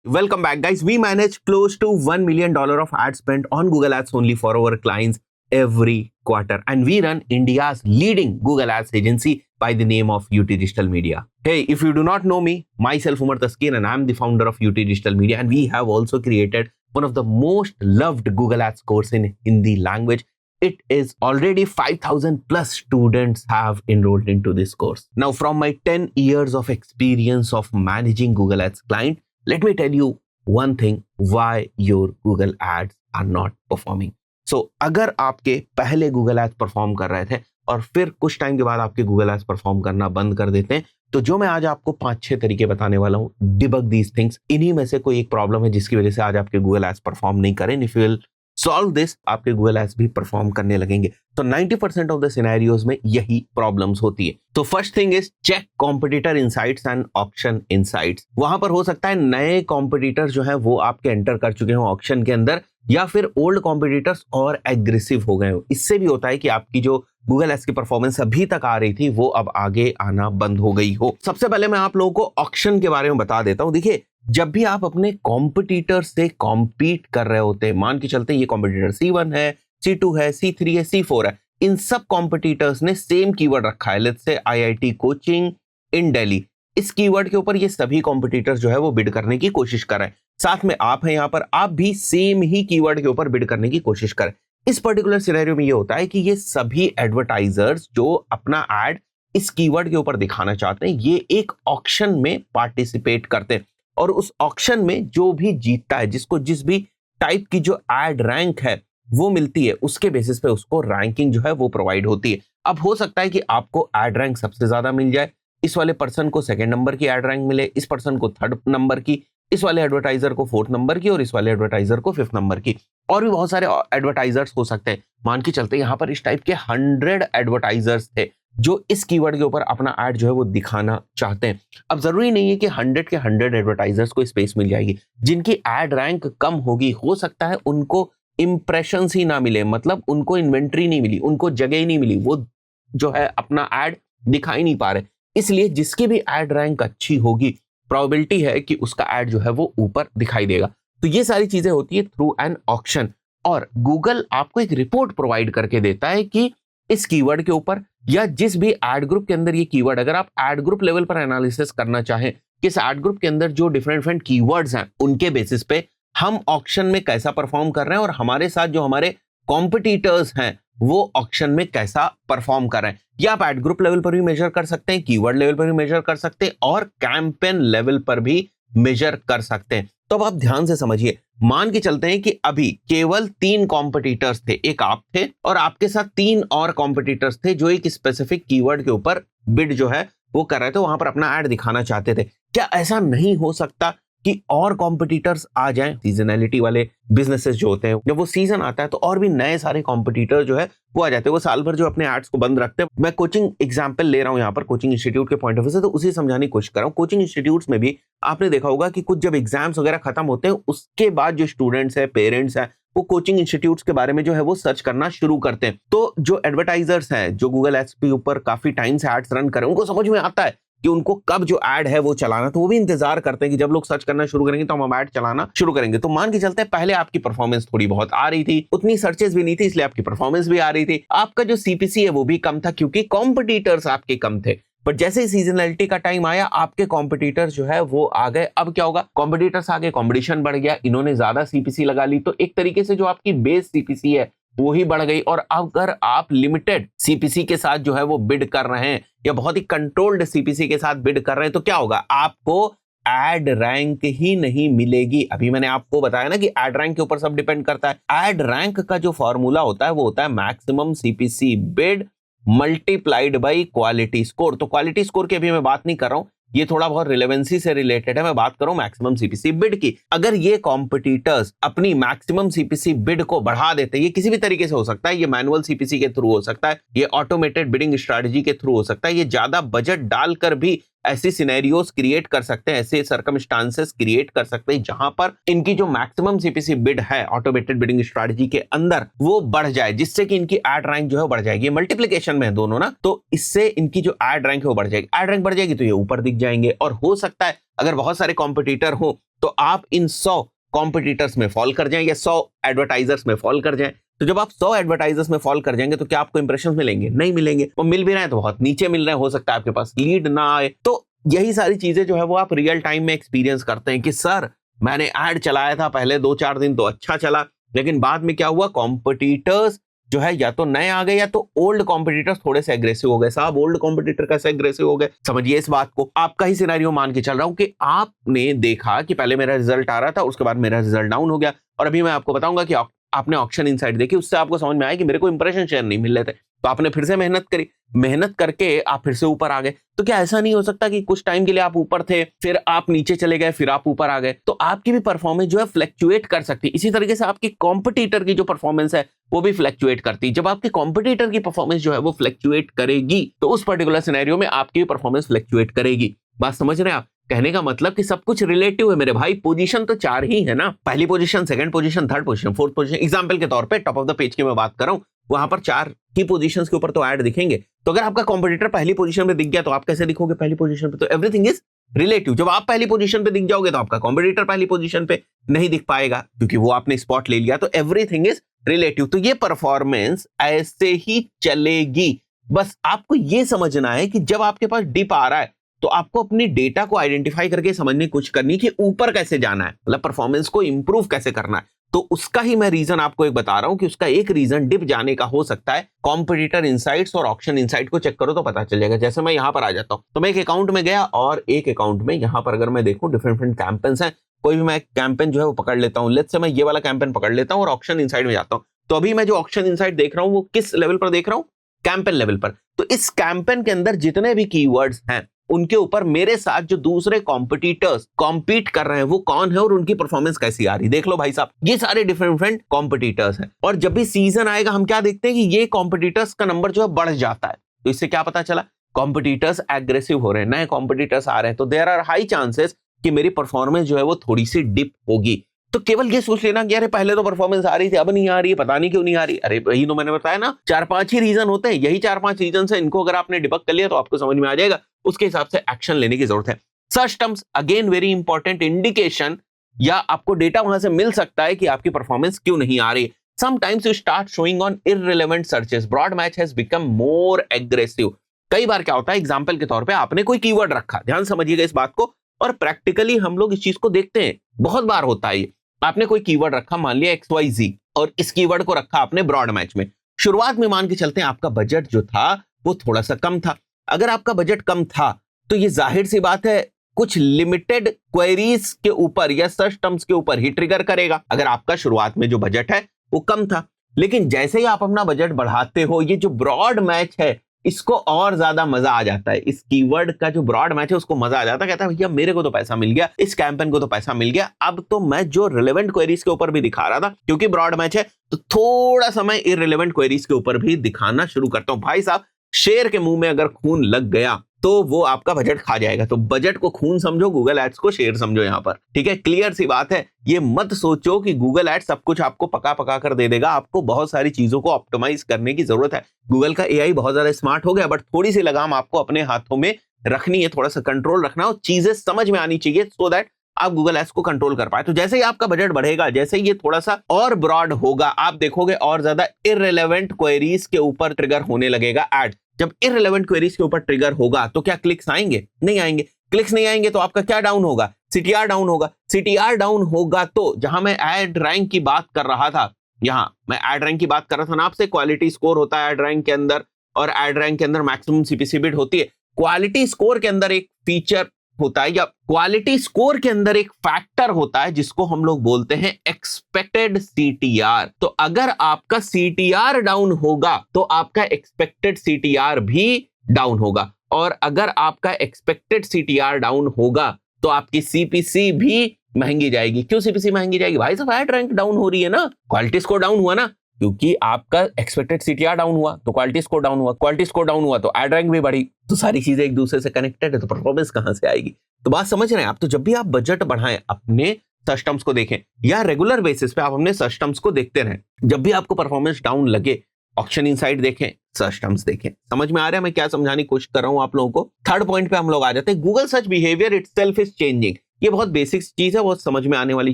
Welcome back, guys. We manage close to $1 million of ad spend on Google Ads only for our clients every quarter. And we run India's leading Google Ads agency by the name of UT Digital Media. Hey, if you do not know me, myself Umar Taskir, and I'm the founder of UT Digital Media. And we have also created one of the most loved Google Ads course in Hindi language. It is already 5,000 plus students have enrolled into this course. Now, from my 10 years of experience of managing Google Ads client, let me tell you one thing why your Google Ads are not performing. So, अगर आपके पहले Google Ads perform कर रहे थे और फिर कुछ time के बाद आपके Google Ads परफॉर्म करना बंद कर देते हैं, तो जो मैं आज आपको 5-6 तरीके बताने वाला हूँ, डिबग दीज थिंग्स, इन्हीं में से कोई एक प्रॉब्लम है जिसकी वजह से आज आपके Google Ads परफॉर्म नहीं करें. If you will solve this, आपके Google Ads भी परफॉर्म करने लगेंगे. तो 90% ऑफ द सिनेरियोज में यही प्रॉब्लम्स होती है. तो first thing is check competitor insights and auction insights. वहां पर हो सकता है नए कॉम्पिटिटर जो है वो आपके एंटर कर चुके हो ऑक्शन के अंदर, या फिर ओल्ड कॉम्पिटिटर्स और एग्रेसिव हो गए हो. इससे भी होता है कि आपकी जो गूगल एड्स की परफॉर्मेंस अभी तक आ रही थी वो अब आगे आना बंद हो गई हो. सबसे पहले मैं आप लोगों को ऑक्शन के बारे में बता देता हूं. देखिए, जब भी आप अपने कॉम्पिटिटर से कॉम्पीट कर रहे होते हैं, मान के चलते हैं ये कॉम्पिटिटर C1 है, C2 है, C3 है, C4 है, इन सब कॉम्पिटिटर्स ने सेम कीवर्ड रखा है. लेट्स से IIT कोचिंग इन दिल्ली. इस कीवर्ड के ऊपर ये सभी कॉम्पिटिटर्स जो है वो बिड करने की कोशिश कर रहे हैं. साथ में आप हैं यहाँ पर, आप भी सेम ही कीवर्ड के ऊपर बिड करने की कोशिश करें. इस पर्टिकुलर सिनेरियो में ये होता है कि ये सभी एडवर्टाइजर्स जो अपना एड इस कीवर्ड के ऊपर दिखाना चाहते हैं, ये एक ऑक्शन में पार्टिसिपेट करते हैं, और उस ऑक्शन में जो भी जीतता है, जिसको जिस भी टाइप की जो एड रैंक है वो मिलती है, उसके बेसिस पे उसको रैंकिंग जो है वो प्रोवाइड होती है. अब हो सकता है कि आपको एड रैंक सबसे ज्यादा मिल जाए, इस वाले पर्सन को सेकंड नंबर की एड रैंक मिले, इस पर्सन को थर्ड नंबर की, इस वाले एडवर्टाइजर को फोर्थ नंबर की, और इस वाले एडवर्टाइजर को फिफ्थ नंबर की. और भी बहुत सारे एडवर्टाइजर्स हो सकते हैं. मान के चलते यहाँ पर इस टाइप के 100 एडवर्टाइजर्स थे जो इस कीवर्ड के ऊपर अपना ऐड जो है वो दिखाना चाहते हैं. अब जरूरी नहीं है कि 100 के 100 एडवर्टाइजर्स को स्पेस मिल जाएगी. जिनकी एड रैंक कम होगी, हो सकता है उनको इंप्रेशंस ही ना मिले, मतलब उनको इन्वेंट्री नहीं मिली, उनको जगह ही नहीं मिली, वो जो है अपना ऐड दिखा ही नहीं पा रहे. इसलिए जिसकी भी एड रैंक अच्छी होगी, प्रोबेबिलिटी है कि उसका ऐड जो है वो ऊपर दिखाई देगा. तो ये सारी चीजें होती है थ्रू एन ऑक्शन. और गूगल आपको एक रिपोर्ट प्रोवाइड करके देता है कि इस कीवर्ड के ऊपर या जिस भी एड ग्रुप के अंदर ये कीवर्ड, अगर आप एड ग्रुप लेवल पर एनालिसिस करना चाहें कि इस एड ग्रुप के अंदर जो डिफरेंट कीवर्ड्स हैं उनके बेसिस पे हम ऑक्शन में कैसा परफॉर्म कर रहे हैं, और हमारे साथ जो हमारे कॉम्पिटिटर्स हैं वो ऑक्शन में कैसा परफॉर्म कर रहे हैं. या आप एड ग्रुप लेवल पर भी मेजर कर सकते हैं, कीवर्ड लेवल पर भी मेजर कर सकते हैं, और कैंपेन लेवल पर भी मेजर कर सकते हैं. तो अब आप ध्यान से समझिए. मान के चलते हैं कि अभी केवल 3 कॉम्पिटिटर्स थे, एक आप थे और आपके साथ 3 और कॉम्पिटिटर्स थे जो एक स्पेसिफिक कीवर्ड के ऊपर बिड जो है वो कर रहे थे, वहां पर अपना ऐड दिखाना चाहते थे. क्या ऐसा नहीं हो सकता कि और कॉम्पिटिटर्स आ जाएं? सीजनैलिटी वाले बिजनेसेस जो होते हैं, जब वो सीजन आता है तो और भी नए सारे कॉम्पिटिटर जो है वो आ जाते हैं. वो साल भर जो अपने एड्स को बंद रखते हैं. मैं कोचिंग एग्जांपल ले रहा हूं यहाँ पर, कोचिंग इंस्टीट्यूट के पॉइंट ऑफ व्यू से, तो उसी समझाने की कोशिश कर रहा हूं. कोचिंग इंस्टीट्यूट्स में भी आपने देखा होगा कि कुछ जब एग्जाम्स वगैरह खत्म होते हैं, उसके बाद जो स्टूडेंट्स है, पेरेंट्स है, वो कोचिंग इंस्टीट्यूट्स के बारे में जो है वो सर्च करना शुरू करते हैं. तो जो एडवर्टाइजर्स हैं जो गूगल एड्स के ऊपर काफी टाइम से एड्स रन करें, उनको समझ में आता है कि उनको कब जो ऐड है वो चलाना, तो वो भी इंतजार करते हैं कि जब लोग सर्च करना शुरू करेंगे तो हम ऐड चलाना शुरू करेंगे. तो मान के चलते हैं पहले आपकी परफॉर्मेंस थोड़ी बहुत आ रही थी, उतनी सर्चेस भी नहीं थी, इसलिए आपकी परफॉर्मेंस भी आ रही थी. आपका जो CPC है वो भी कम था क्योंकि कॉम्पिटिटर्स आपके कम थे. पर जैसे ही सीजनलिटी का टाइम आया, आपके कॉम्पिटिटर्स जो है वो आ गए. अब क्या होगा? कॉम्पिटिटर्स आ गए, कॉम्पिटिशन बढ़ गया, इन्होंने ज्यादा CPC लगा ली, तो एक तरीके से जो आपकी बेस CPC है वो ही बढ़ गई. और अगर आप लिमिटेड CPC के साथ जो है वो बिड कर रहे हैं, या बहुत ही कंट्रोल्ड CPC के साथ बिड कर रहे हैं, तो क्या होगा? आपको एड रैंक ही नहीं मिलेगी. अभी मैंने आपको बताया ना कि एड रैंक के ऊपर सब डिपेंड करता है. एड रैंक का जो फॉर्मूला होता है वो होता है maximum CPC bid multiplied by quality score. तो क्वालिटी स्कोर की अभी मैं बात नहीं कर रहा हूं, ये थोड़ा बहुत रिलेवेंसी से रिलेटेड है. मैं बात कर रहा हूं मैक्सिमम CPC बिड की. अगर ये कॉम्पिटिटर्स अपनी मैक्सिमम CPC बिड को बढ़ा देते, ये किसी भी तरीके से हो सकता है, ये मैनुअल CPC के थ्रू हो सकता है, ये ऑटोमेटेड बिडिंग स्ट्रेटजी के थ्रू हो सकता है, ये ज्यादा बजट डालकर भी ऐसी सिनेरियोस क्रिएट कर सकते हैं, ऐसे सर्कमस्टांसेस क्रिएट कर सकते हैं जहां पर इनकी जो मैक्सिमम CPC बिड है ऑटोमेटेड बिडिंग स्ट्रेटजी के अंदर वो बढ़ जाए, जिससे कि इनकी एड रैंक जो है बढ़ जाएगी. मल्टीप्लिकेशन में है दोनों ना, तो इससे इनकी जो एड रैंक है वो बढ़ जाएगी. एड रैंक बढ़ जाएगी तो ये ऊपर दिख जाएंगे. और हो सकता है अगर बहुत सारे कॉम्पिटिटर हो तो आप इन 100 कॉम्पिटिटर्स में फॉल कर जाएं या 100 एडवर्टाइजर्स में फॉल कर जाएं। तो जब आप 100 एडवर्टाइजर्स में फॉल कर जाएंगे तो क्या आपको इंप्रेशन मिलेंगे? नहीं मिलेंगे। वो मिल भी रहे हैं तो बहुत नीचे मिल रहे हैं, हो सकता है आपके पास लीड ना आए। तो यही सारी चीजें जो है वो आप रियल टाइम में एक्सपीरियंस करते हैं कि सर मैंने ऐड चलाया था, पहले 2-4 दिन तो अच्छा चला, लेकिन बाद में क्या हुआ, कॉम्पिटिटर्स जो है या तो नए आ गए या तो ओल्ड कॉम्पिटिटर्स थोड़े से एग्रेसिव हो गए। साहब ओल्ड कॉम्पिटिटर कैसे एग्रेसिव हो गए, समझिए इस बात को। आपका ही सिनेरियो मान के चल रहा हूं कि आपने देखा कि पहले मेरा रिजल्ट आ रहा था, उसके बाद मेरा रिजल्ट डाउन हो गया, और अभी मैं आपको बताऊंगा कि आपने ऑक्शन इनसाइट देखी, उससे आपको समझ में आया कि मेरे को इंप्रेशन शेयर नहीं मिल रहे थे, तो आपने फिर से मेहनत करी, मेहनत करके आप फिर से ऊपर आ गए। तो क्या ऐसा नहीं हो सकता कि कुछ टाइम के लिए आप ऊपर थे, फिर आप नीचे चले गए, फिर आप ऊपर आ गए? तो आपकी भी परफॉर्मेंस जो है फ्लक्चुएट कर सकती है। इसी तरीके से आपकी कॉम्पिटिटर की जो परफॉर्मेंस है वो भी फ्लक्चुएट करती है। जब आपके कॉम्पिटिटर की परफॉर्मेंस जो है वो फ्लक्चुएट करेगी तो उस पर्टिकुलर सिनेरियो में आपकी परफॉर्मेंस फ्लक्चुएट करेगी। बात समझ रहे हैं आप? कहने का मतलब कि सब कुछ रिलेटिव है मेरे भाई। पोजीशन तो 4 ही है ना, पहली position, second position, third position, fourth position. Example के तौर पे टॉप ऑफ द पेज की मैं बात कर रहा हूं, वहां पर 4 की पोजीशंस के ऊपर तो ऐड दिखेंगे। तो अगर आपका कॉम्पिटिटर पहली पोजीशन पे दिख गया तो आप कैसे दिखोगे पहली पोजीशन पे? तो एवरीथिंग इज रिलेटिव। जब आप पहली पोजीशन पे दिख जाओगे तो आपका कॉम्पिटिटर पहली पोजीशन पे नहीं दिख पाएगा क्योंकि वो आपने स्पॉट ले लिया। तो एवरीथिंग इज रिलेटिव। तो ये परफॉर्मेंस ऐसे ही चलेगी। बस आपको ये समझना है कि जब आपके पास डिप आ रहा है तो आपको अपनी डेटा को आइडेंटिफाई करके समझने की कोशिश करनी कि ऊपर कैसे जाना है, मतलब परफॉर्मेंस को इंप्रूव कैसे करना है। तो उसका ही मैं रीजन आपको एक बता रहा हूं कि उसका एक रीजन डिप जाने का हो सकता है। कॉम्पिटिटर इनसाइट्स और ऑक्शन इनसाइट को चेक करो तो पता चल जाएगा। जैसे मैं यहां पर आ जाता हूं तो मैं एक अकाउंट में गया और एक अकाउंट में यहां पर अगर मैं देखूं डिफरेंट डिफरेंट कैंपेन्स हैं, कोई भी मैं कैंपेन जो है वो पकड़ लेता हूं। लेट्स से मैं ये वाला कैंपेन पकड़ लेता हूं और ऑक्शन इनसाइट में जाता हूं। तो अभी मैं जो ऑक्शन इनसाइट देख रहा हूं वो किस लेवल पर देख रहा हूं? कैंपेन लेवल पर। तो इस कैंपेन के अंदर जितने भी कीवर्ड्स हैं उनके ऊपर मेरे साथ जो दूसरे कॉम्पिटिटर्स कॉम्पीट कर रहे हैं वो कौन है और उनकी परफॉर्मेंस कैसी आ रही। देख लो भाई साहब, ये सारे डिफरेंट डिफरेंट कॉम्पिटिटर्स हैं। और जब भी सीजन आएगा हम क्या देखते हैं कि ये कॉम्पिटिटर्स का नंबर जो है बढ़ जाता है। तो इससे क्या पता चला? कॉम्पिटिटर्स एग्रेसिव हो रहे हैं, नए कॉम्पिटिटर्स आ रहे हैं, तो देयर आर हाई चांसेस कि मेरी परफॉर्मेंस जो है वो थोड़ी सी डिप होगी। तो केवल ये सोच लेना कि अरे पहले तो परफॉर्मेंस आ रही थी, अब नहीं आ रही है, पता नहीं क्यों नहीं आ रही। अरे वही तो मैंने बताया ना, 4-5 ही रीजन होते हैं। यही 4-5 रीजन है, इनको अगर आपने डिबक कर लिया तो आपको समझ में आ जाएगा, उसके हिसाब से एक्शन लेने की जरूरत है। Search terms again very important indication, या आपको डेटा वहां से मिल सकता है कि आपकी परफॉर्मेंस क्यों नहीं आ रही। Sometimes you start showing on irrelevant searches, broad match has become more aggressive. कई बार क्या होता है, एग्जांपल के तौर पे आपने कोई कीवर्ड रखा, ध्यान समझिएगा इस बात को, और प्रैक्टिकली हम लोग इस चीज को देखते हैं, बहुत बार होता है। आपने कोई कीवर्ड रखा, मान लिया XYZ, और इस कीवर्ड को रखा आपने ब्रॉड मैच में। शुरुआत में मान के चलते हैं आपका बजट जो था वो थोड़ा सा कम था। अगर आपका बजट कम था तो ये जाहिर सी बात है कुछ लिमिटेड क्वेरीज के ऊपर या सर्च टर्म्स के ऊपर ही ट्रिगर करेगा। अगर आपका शुरुआत में जो बजट है वो कम था, लेकिन जैसे ही आप अपना बजट बढ़ाते हो, ये जो ब्रॉड मैच है इसको और ज्यादा मजा आ जाता है। इस कीवर्ड का जो ब्रॉड मैच है उसको मजा आ जाता है, कहता है भैया मेरे को तो पैसा मिल गया, इस कैंपेन को तो पैसा मिल गया, अब तो मैं जो रिलेवेंट क्वेरीज के ऊपर भी दिखा रहा था, क्योंकि ब्रॉड मैच है तो थोड़ा समय इररिलेवेंट क्वेरीज के ऊपर भी दिखाना शुरू करता हूं। भाई साहब, शेर के मुंह में अगर खून लग गया तो वो आपका बजट खा जाएगा। तो बजट को खून समझो, गूगल एड्स को शेर समझो यहां पर, ठीक है? क्लियर सी बात है। ये मत सोचो कि गूगल एड्स सब कुछ आपको पका पका कर दे देगा। आपको बहुत सारी चीजों को ऑप्टिमाइज करने की जरूरत है। गूगल का AI बहुत ज्यादा स्मार्ट हो गया, बट थोड़ी सी लगाम आपको अपने हाथों में रखनी है, थोड़ा सा कंट्रोल रखना और चीजें समझ में आनी चाहिए, सो दैट आप गूगल एड्स को कंट्रोल कर पाए। तो जैसे ही आपका बजट बढ़ेगा, जैसे ही ये थोड़ा सा और ब्रॉड होगा, आप देखोगे और ज्यादा इररिलेवेंट क्वेरीज के ऊपर ट्रिगर होने लगेगा एड। जब इररिलेवेंट क्वेरीज के ऊपर ट्रिगर होगा तो क्या क्लिक्स आएंगे? नहीं आएंगे। क्लिक्स नहीं आएंगे तो आपका क्या डाउन होगा? CTR डाउन होगा। CTR डाउन होगा तो जहां मैं एड रैंक की बात कर रहा था, यहां मैं एड रैंक की बात कर रहा था ना आपसे, क्वालिटी स्कोर होता है एड रैंक के अंदर, और एड रैंक के अंदर मैक्सिमम CPC बिड होती है। क्वालिटी स्कोर के अंदर एक फीचर होता है, या क्वालिटी स्कोर के अंदर एक फैक्टर होता है जिसको हम लोग बोलते हैं एक्सपेक्टेड CTR। तो अगर आपका CTR डाउन होगा तो आपका एक्सपेक्टेड CTR भी डाउन होगा, और अगर आपका एक्सपेक्टेड CTR डाउन होगा तो आपकी CPC भी महंगी जाएगी। क्यों CPC महंगी जाएगी? भाई साहब, एड रैंक डाउन हो रही है ना, क्वालिटी स्कोर डाउन हुआ ना, क्योंकि आपका एक्सपेक्टेड CTR डाउन हुआ तो क्वालिटी स्कोर डाउन हुआ, क्वालिटी स्कोर डाउन हुआ तो एड रैंक भी बढ़ी। तो सारी चीजें एक दूसरे से कनेक्टेड है, तो परफॉर्मेंस कहां से आएगी? तो बात समझ रहे हैं आप? तो जब भी आप बजट बढ़ाएं, अपने सर्च टर्म्स को देखें, या रेगुलर बेसिस पे आप अपने सर्च टर्म्स को देखते रहें। जब भी आपको परफॉर्मेंस डाउन लगे, ऑक्शन इनसाइट देखें, सर्च टर्म्स देखें। समझ में आ रहा है मैं क्या समझाने की कोशिश कर रहा हूं आप लोगों को? थर्ड पॉइंट पे हम लोग आ जाते हैं, Google search behaviour itself is changing. ये बहुत बेसिक चीज है, बहुत समझ में आने वाली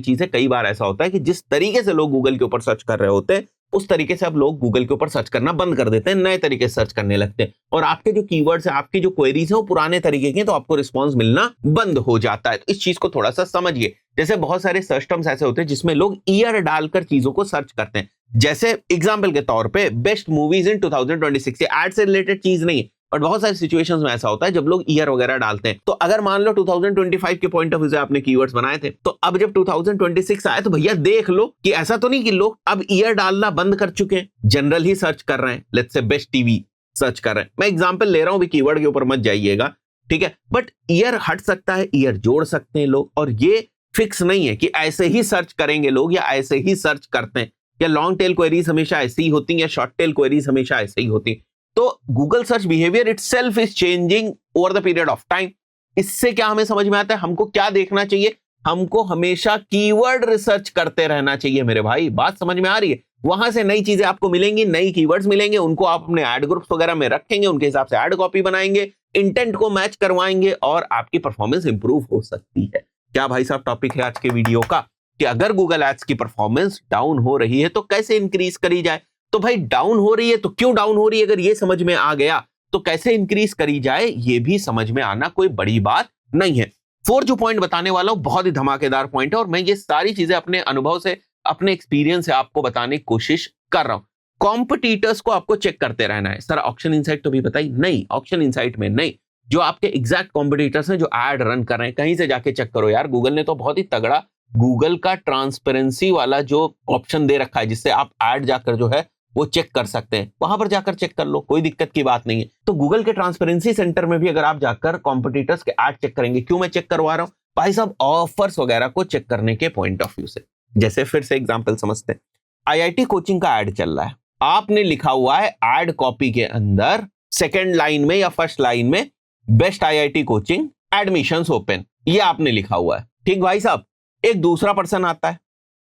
चीज है। कई बार ऐसा होता है कि जिस तरीके से लोग गूगल के ऊपर सर्च कर रहे होते हैं उस तरीके से अब लोग गूगल के ऊपर सर्च करना बंद कर देते हैं, नए तरीके से सर्च करने लगते हैं, और आपके जो कीवर्ड्स है, आपकी जो क्वेरीज है वो पुराने तरीके के, तो आपको रिस्पॉन्स मिलना बंद हो जाता है। तो इस चीज को थोड़ा सा समझिए। जैसे बहुत सारे सर्च टर्म्स ऐसे होते हैं जिसमें लोग ईयर डालकर चीजों को सर्च करते हैं। जैसे एग्जाम्पल के तौर पे बेस्ट मूवीज इन 2026, एड से रिलेटेड चीज नहीं, बट बहुत सारी सिचुएशंस में ऐसा होता है जब लोग ईयर वगैरह डालते हैं। तो अगर मान लो 2025 के पॉइंट ऑफ व्यू से आपने कीवर्ड्स बनाए थे, तो अब जब 2026 आए तो भैया देख लो कि ऐसा तो नहीं कि लोग अब ईयर डालना बंद कर चुके हैं, जनरल ही सर्च कर रहे हैं। Let's say best TV search कर रहे हैं, मैं एग्जांपल ले रहा हूं, भी कीवर्ड के ऊपर मत जाइएगा, ठीक है। बट ईयर हट सकता है, ईयर जोड़ सकते हैं लोग, और ये फिक्स नहीं है कि ऐसे ही सर्च करेंगे लोग या ऐसे ही सर्च करते हैं, या लॉन्ग टेल क्वेरीज हमेशा ऐसी ही होती हैं या शॉर्ट टेल क्वेरीज हमेशा ऐसे ही होती हैं। तो Google search behaviour itself is changing over the period of time. इससे क्या हमें समझ में आता है, हमको क्या देखना चाहिए, हमको हमेशा कीवर्ड रिसर्च करते रहना चाहिए मेरे भाई। बात समझ में आ रही है? वहां से नई चीजें आपको मिलेंगी, नई कीवर्ड्स मिलेंगे, उनको आप अपने एड ग्रुप्स वगैरह में रखेंगे, उनके हिसाब से एड कॉपी बनाएंगे, इंटेंट को मैच करवाएंगे, और आपकी परफॉर्मेंस इंप्रूव हो सकती है। क्या भाई साहब टॉपिक है आज के वीडियो का, कि अगर गूगल एड्स की परफॉर्मेंस डाउन हो रही है तो कैसे इंक्रीज करी जाए। तो भाई डाउन हो रही है तो क्यों डाउन हो रही है, अगर ये समझ में आ गया तो कैसे इंक्रीज करी जाए ये भी समझ में आना कोई बड़ी बात नहीं है। फोर्थ जो पॉइंट बताने वाला हूं बहुत ही धमाकेदार पॉइंट है, और मैं ये सारी चीजें अपने अनुभव से, अपने एक्सपीरियंस से आपको बताने की कोशिश कर रहा हूं। कॉम्पिटिटर्स को आपको चेक करते रहना है। सर ऑक्शन इनसाइट तो भी बताइए, नहीं ऑक्शन इनसाइट में नहीं, जो आपके एग्जैक्ट कॉम्पिटिटर्स हैं जो एड रन कर रहे हैं कहीं से जाके चेक करो यार। गूगल ने तो बहुत ही तगड़ा गूगल का ट्रांसपेरेंसी वाला जो ऑप्शन दे रखा है, जिससे आप एड जाकर जो है वो चेक कर सकते हैं, वहां पर जाकर चेक कर लो, कोई दिक्कत की बात नहीं है। तो गूगल के ट्रांसपेरेंसी सेंटर में भी अगर आप जाकर कॉम्पिटिटर्स के एड चेक करेंगे, क्यों मैं चेक करवा रहा हूं भाई साहब, ऑफर्स वगैरह को चेक करने के पॉइंट ऑफ व्यू से। जैसे फिर से एग्जांपल समझते हैं, आईआईटी कोचिंग का एड चल रहा है, आपने लिखा हुआ है एड कॉपी के अंदर सेकेंड लाइन में या फर्स्ट लाइन में best IIT coaching admissions open, ये आपने लिखा हुआ है, ठीक भाई साहब। एक दूसरा पर्सन आता है,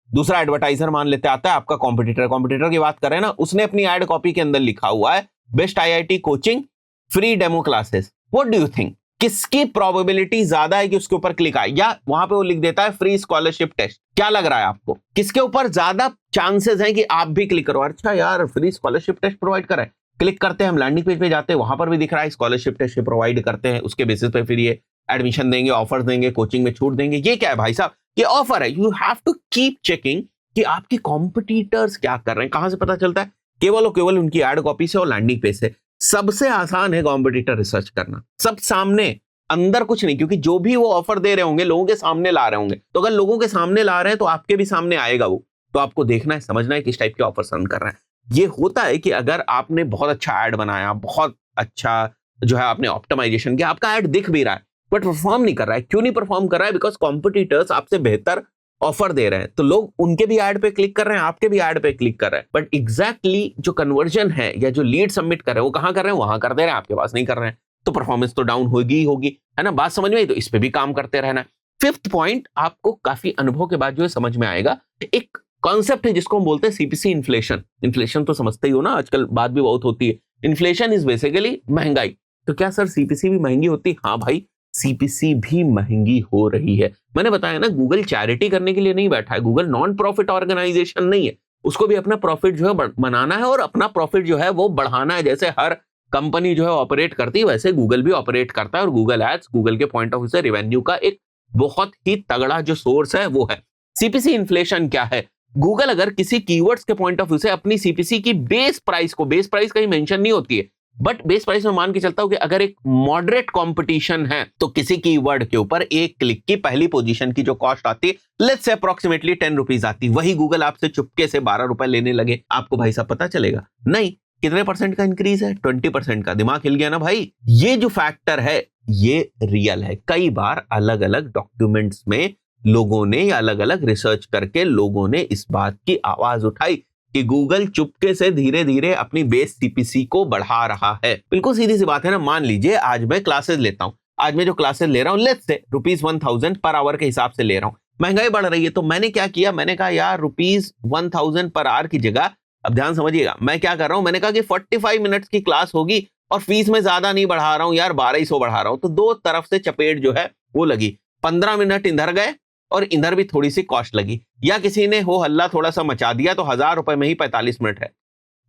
दूसरा एडवर्टाइजर मान लेते आता है, आपका कॉम्पिटिटर की बात कर रहे हैं ना, उसने अपनी एड कॉपी के अंदर लिखा हुआ है best IIT coaching free demo classes. What do you think, किसकी प्रोबेबिलिटी ज्यादा है कि उसके ऊपर क्लिक आए, या वहां पे वो लिख देता है फ्री स्कॉलरशिप टेस्ट? क्या लग रहा है आपको, किसके ऊपर ज्यादा चांसेस हैं कि आप भी क्लिक करो? अच्छा यार फ्री स्कॉलरशिप टेस्ट प्रोवाइड कर रहे हैं, क्लिक करते हैं, हम लैंडिंग पेज पे जाते हैं, वहां पर भी दिख रहा है स्कॉलरशिप टेस्ट प्रोवाइड करते हैं, उसके बेसिस पे फिर ये एडमिशन देंगे, ऑफर देंगे, कोचिंग में छूट देंगे। ये क्या है भाई साहब, ये ऑफर है। You have to keep checking कि आपके कॉम्पिटिटर्स क्या कर रहे हैं। कहां से पता चलता है? केवल और केवल उनकी एड कॉपी से और लैंडिंग पेज से। सबसे आसान है कॉम्पिटिटर रिसर्च करना, सब सामने, अंदर कुछ नहीं, क्योंकि जो भी वो ऑफर दे रहे होंगे लोगों के सामने ला रहे होंगे। तो अगर लोगों के सामने ला रहे हैं तो आपके भी सामने आएगा वो, तो आपको देखना है, समझना है किस टाइप के ऑफर रन कर रहे हैं। ये होता है कि अगर आपने बहुत अच्छा एड बनाया, बहुत अच्छा जो है आपने ऑप्टिमाइजेशन किया, आपका एड दिख भी रहा है बट परफॉर्म नहीं कर रहा है। क्यों नहीं परफॉर्म कर रहा है? बिकॉज कॉम्पिटिटर्स आपसे बेहतर ऑफर दे रहे हैं, तो लोग उनके भी ऐड पे क्लिक कर रहे हैं, आपके भी ऐड पे क्लिक कर रहे हैं, बट एग्जैक्टली जो कन्वर्जन है या जो लीड सबमिट कर रहे हैं वो कहां कर रहे हैं? वहां कर दे रहे हैं, आपके पास नहीं कर रहे हैं, तो परफॉर्मेंस तो डाउन होगी ही होगी, है ना। बात समझ में आई? तो इस पे भी काम करते रहना है। फिफ्थ पॉइंट आपको काफी अनुभव के बाद जो है समझ में आएगा, एक कॉन्सेप्ट है जिसको हम बोलते हैं सीपीसी इन्फ्लेशन। इन्फ्लेशन तो समझते ही हो ना, आजकल बात भी बहुत होती है। इन्फ्लेशन इज बेसिकली महंगाई। तो क्या सर सीपीसी भी महंगी होती? हाँ भाई, सीपीसी भी महंगी हो रही है। मैंने बताया ना, गूगल चैरिटी करने के लिए नहीं बैठा है, गूगल नॉन प्रॉफिट ऑर्गेनाइजेशन नहीं है, उसको भी अपना प्रॉफिट जो है बनाना है और अपना प्रॉफिट जो है वो बढ़ाना है। जैसे हर कंपनी जो है ऑपरेट करती है वैसे गूगल भी ऑपरेट करता है, और गूगल एड्स गूगल के पॉइंट ऑफ व्यू से रेवेन्यू का एक बहुत ही तगड़ा जो सोर्स है वो है। सीपीसी इन्फ्लेशन क्या है? गूगल अगर किसी कीवर्ड्स के पॉइंट ऑफ व्यू से अपनी सीपीसी की बेस प्राइस को, बेस प्राइस कहीं मेंशन नहीं होती है, बट बेस प्राइस में मान के चलता हूं कि अगर एक मॉडरेट कंपटीशन है तो किसी कीवर्ड के ऊपर एक क्लिक की पहली पोजीशन की जो कॉस्ट आती है, लेट्स से अप्रोक्सीमेटली 10 रुपीज आती, वही गूगल आपसे चुपके से 12 रुपए लेने लगे, आपको भाई साहब पता चलेगा? नहीं। कितने परसेंट का इंक्रीज है? 20% का। दिमाग हिल गया ना भाई। ये जो फैक्टर है ये रियल है। कई बार अलग अलग डॉक्यूमेंट्स में लोगों ने या अलग अलग रिसर्च करके लोगों ने इस बात की आवाज उठाई कि गूगल चुपके से धीरे धीरे अपनी बेस सीपीसी को बढ़ा रहा है। बिल्कुल सीधी सी बात है ना। मान लीजिए आज मैं क्लासेस लेता हूं, आज मैं जो क्लासेस ले रहा हूं लेट्स से ₹1000 पर आवर के हिसाब से ले रहा हूं, महंगाई बढ़ रही है, तो मैंने क्या किया, मैंने कहा यार ₹1000 पर आवर की जगह, अब ध्यान समझिएगा मैं क्या कर रहा हूं, मैंने कहा कि 45 मिनट्स की क्लास होगी और फीस में ज्यादा नहीं बढ़ा रहा हूं यार, 1200 बढ़ा रहा हूं, तो दो तरफ से चपेट जो है वो लगी। 15 मिनट इधर गए और इधर भी थोड़ी सी कॉस्ट लगी, या किसी ने हो हल्ला थोड़ा सा मचा दिया तो 1000 रुपए में ही 45 मिनट है।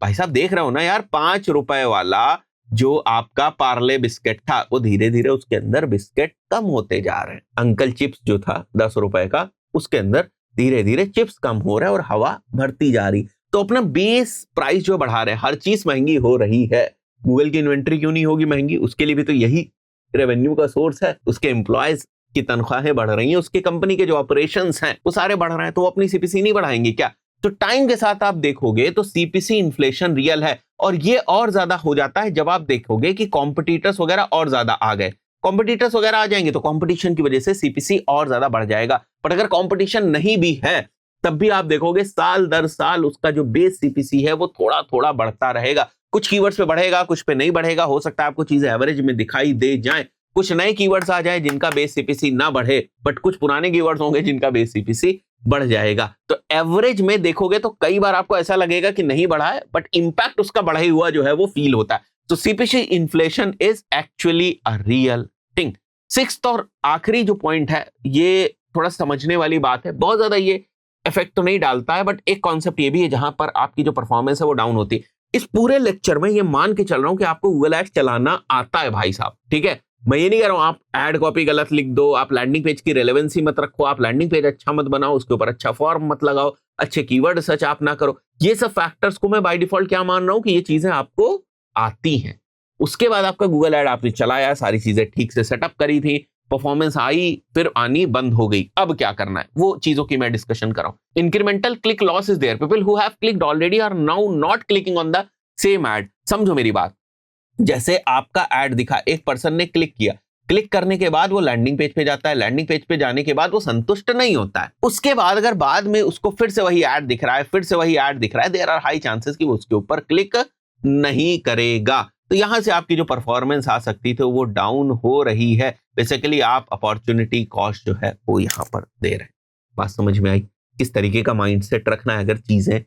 भाई साहब देख रहे हो ना यार, 5 रुपए वाला जो आपका पार्ले बिस्किट था वो धीरे धीरे उसके अंदर बिस्किट कम होते जा रहे हैं। अंकल चिप्स जो था 10 रुपए का, उसके अंदर धीरे धीरे चिप्स कम हो रहा है और हवा भरती जा रही। तो अपना बेस प्राइस जो बढ़ा रहे हैं, हर चीज महंगी हो रही है। गूगल की इन्वेंट्री क्यों नहीं होगी महंगी? उसके लिए भी तो यही रेवेन्यू का सोर्स है। उसके एम्प्लॉयज की तनख्वाहें बढ़ रही हैं, उसके कंपनी के जो ऑपरेशंस हैं वो सारे बढ़ रहे हैं, तो वो अपनी सीपीसी नहीं बढ़ाएंगे क्या? तो टाइम के साथ आप देखोगे तो सीपीसी इन्फ्लेशन रियल है, और ये और ज्यादा हो जाता है जब आप देखोगे कि कॉम्पिटिटर्स वगैरह और ज्यादा आ गए। कॉम्पिटिटर्स वगैरह आ जाएंगे तो कॉम्पिटिशन की वजह से सीपीसी और ज्यादा बढ़ जाएगा। बट अगर कॉम्पिटिशन नहीं भी है तब भी आप देखोगे साल दर साल उसका जो बेस सीपीसी है वो थोड़ा थोड़ा बढ़ता रहेगा। कुछ कीवर्ड्स पे बढ़ेगा, कुछ पे नहीं बढ़ेगा। हो सकता है आपको चीजें एवरेज में दिखाई दे जाएं, कुछ नए कीवर्ड्स आ जाए जिनका बेस सीपीसी ना बढ़े, बट कुछ पुराने कीवर्ड्स होंगे जिनका बेस सीपीसी बढ़ जाएगा। तो एवरेज में देखोगे तो कई बार आपको ऐसा लगेगा कि नहीं बढ़ा है, बट इंपैक्ट उसका बढ़ा ही हुआ जो है वो फील होता है। तो CPC inflation is actually a real thing. Sixth और आखिरी जो पॉइंट है, ये थोड़ा समझने वाली बात है। बहुत ज्यादा ये इफेक्ट तो नहीं डालता है, बट एक कॉन्सेप्ट ये भी है जहां पर आपकी जो परफॉर्मेंस है वो डाउन होती है। इस पूरे लेक्चर में ये मान के चल रहा हूं कि आपको गूगल एड्स चलाना आता है भाई साहब, ठीक है। मैं ये नहीं कह रहा हूं आप एड कॉपी गलत लिख दो, आप लैंडिंग पेज की रेलेवेंसी मत रखो, आप लैंडिंग पेज अच्छा मत बनाओ, उसके ऊपर अच्छा फॉर्म मत लगाओ, अच्छे कीवर्ड सर्च आप ना करो। ये सब फैक्टर्स को मैं बाय डिफॉल्ट क्या मान रहा हूं कि ये चीजें आपको आती हैं। उसके बाद आपका गूगल एड आपने चलाया, सारी चीजें ठीक से सेटअप करी थी, परफॉर्मेंस आई, फिर आनी बंद हो गई। अब क्या करना है वो चीजों की मैं डिस्कशन कर रहा हूं। Incremental click loss is there, people who have clicked already are now not clicking on the same ad. समझो मेरी बात, जैसे आपका एड दिखा, एक पर्सन ने क्लिक किया, क्लिक करने के बाद वो लैंडिंग पेज पे जाता है, लैंडिंग पेज पे जाने के बाद वो संतुष्ट नहीं होता है। उसके बाद अगर बाद में उसको फिर से वही ऐड दिख रहा है, फिर से वही ऐड दिख रहा है, देयर आर हाई चांसेस कि वो उसके ऊपर क्लिक नहीं करेगा। तो यहां से आपकी जो परफॉर्मेंस आ सकती थी वो डाउन हो रही है। बेसिकली आप अपॉर्चुनिटी कॉस्ट जो है वो यहां पर दे रहे हैं। बात समझ में आई? किस तरीके का माइंडसेट रखना है, अगर चीजें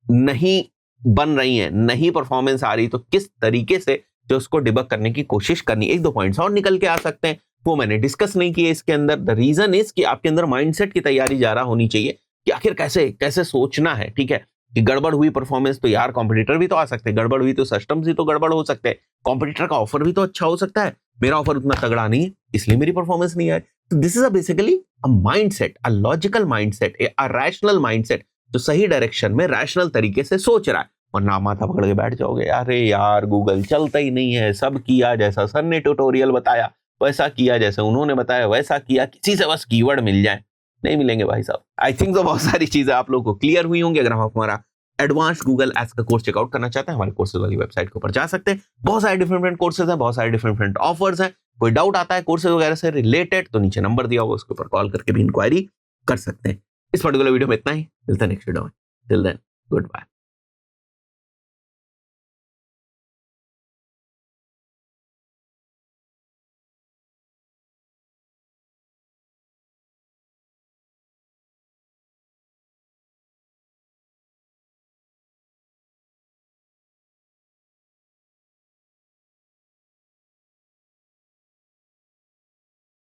नहीं बन रही हैं, नहीं परफॉर्मेंस आ रही, तो किस तरीके से जो उसको डिबग करने की कोशिश करनी। एक दो पॉइंट्स और निकल के आ सकते हैं, वो मैंने डिस्कस नहीं किए इसके अंदर। द रीजन इज कि आपके अंदर माइंडसेट की तैयारी ज्यादा होनी चाहिए कि आखिर कैसे कैसे सोचना है, ठीक है। कि गड़बड़ हुई परफॉर्मेंस तो यार कॉम्पिटिटर भी तो आ सकते हैं, गड़बड़ हुई तो सिस्टम्स भी तो गड़बड़ हो सकते हैं, कॉम्पिटिटर का ऑफर भी तो अच्छा हो सकता है, मेरा ऑफर उतना तगड़ा नहीं है इसलिए मेरी परफॉर्मेंस नहीं आई। तो this is basically a mindset, a logical mindset, a rational mindset जो सही डायरेक्शन में रैशनल तरीके से सोच रहा है। वरना माथा पकड़ के बैठ जाओगे, अरे यार गूगल चलता ही नहीं है, सब किया जैसा सर ने ट्यूटोरियल बताया वैसा किया, जैसे उन्होंने बताया वैसा किया, किसी से बस कीवर्ड मिल जाए। नहीं मिलेंगे भाई साहब। आई थिंक तो बहुत सारी चीजें आप लोगों को क्लियर हुई होंगी। अगर हम हमारा एडवांस गूगल एड्स का कोर्स चेकआउट करना चाहते हैं, हमारे कोर्सेज वाली वेबसाइट के ऊपर जा सकते हैं। बहुत सारे डिफरेंट कोर्सेज हैं, बहुत सारे डिफरेंट ऑफर्स हैं। कोई डाउट आता है कोर्सेज वगैरह से रिलेटेड तो नीचे नंबर दिया होगा, उसके ऊपर कॉल करके भी इंक्वायरी कर सकते हैं। इस पर्टिकुलर वीडियो में इतना ही, मिलता है नेक्स्ट वीडियो में। Till then good bye.